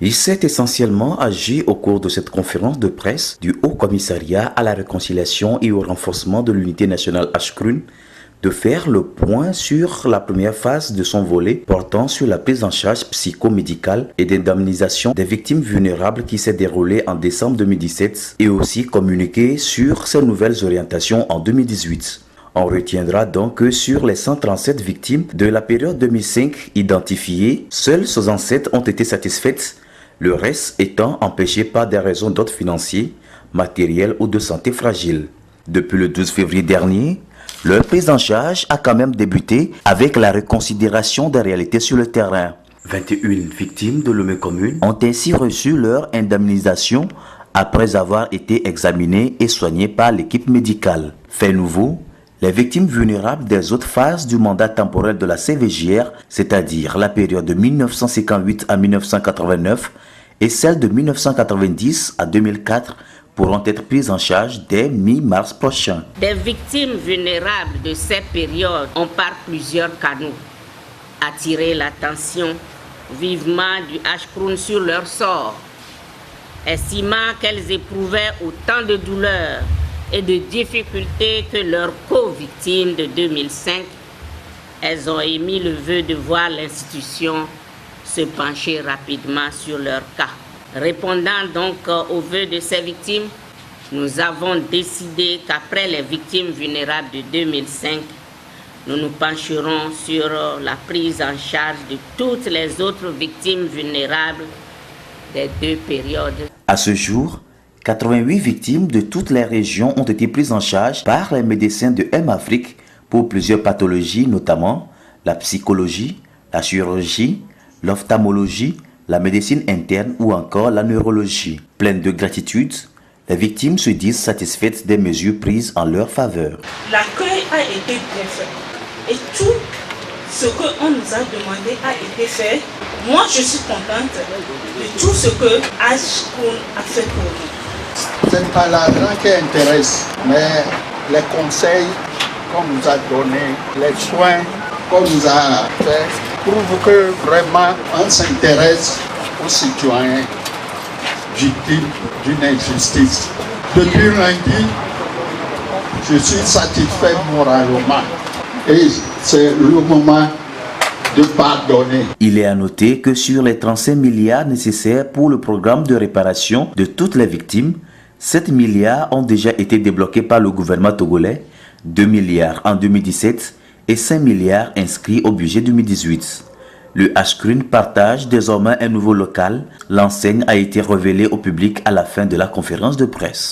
Il s'est essentiellement agi au cours de cette conférence de presse du Haut Commissariat à la réconciliation et au renforcement de l'unité nationale Ashkrun de faire le point sur la première phase de son volet portant sur la prise en charge psychomédicale et d'indemnisation des victimes vulnérables qui s'est déroulée en décembre 2017 et aussi communiquer sur ses nouvelles orientations en 2018. On retiendra donc que sur les 137 victimes de la période 2005 identifiées, seules 67 ont été satisfaites, le reste étant empêché par des raisons d'ordre financier, matériel ou de santé fragile. Depuis le 12 février dernier, leur prise en charge a quand même débuté avec la reconsidération des réalités sur le terrain. 21 victimes de Lomé commune ont ainsi reçu leur indemnisation après avoir été examinées et soignées par l'équipe médicale. Fait nouveau, les victimes vulnérables des autres phases du mandat temporel de la CVJR, c'est-à-dire la période de 1958 à 1989 et celle de 1990 à 2004, pourront être prises en charge dès mi-mars prochain. Des victimes vulnérables de ces périodes ont par plusieurs canaux attiré l'attention vivement du Ashkrun sur leur sort, estimant qu'elles éprouvaient autant de douleurs et de difficultés que leurs co-victimes de 2005. Elles ont émis le vœu de voir l'institution se pencher rapidement sur leur cas. Répondant donc aux vœux de ces victimes, nous avons décidé qu'après les victimes vulnérables de 2005, nous nous pencherons sur la prise en charge de toutes les autres victimes vulnérables des deux périodes. À ce jour, 88 victimes de toutes les régions ont été prises en charge par les médecins de M-Afrique pour plusieurs pathologies, notamment la psychologie, la chirurgie, l'ophtalmologie, la médecine interne ou encore la neurologie. Pleines de gratitude, les victimes se disent satisfaites des mesures prises en leur faveur. L'accueil a été bien fait et tout ce qu'on nous a demandé a été fait. Moi, je suis contente de tout ce que Ashkrun a fait pour nous. Ce n'est pas l'argent qui intéresse, mais les conseils qu'on nous a donnés, les soins qu'on nous a fait, prouvent que vraiment on s'intéresse aux citoyens victimes d'une injustice. Depuis lundi, je suis satisfait moralement et c'est le moment de pardonner. Il est à noter que sur les 35 milliards nécessaires pour le programme de réparation de toutes les victimes, 7 milliards ont déjà été débloqués par le gouvernement togolais, 2 milliards en 2017 et 5 milliards inscrits au budget 2018. Le Ashkrun partage désormais un nouveau local. L'enseigne a été révélée au public à la fin de la conférence de presse.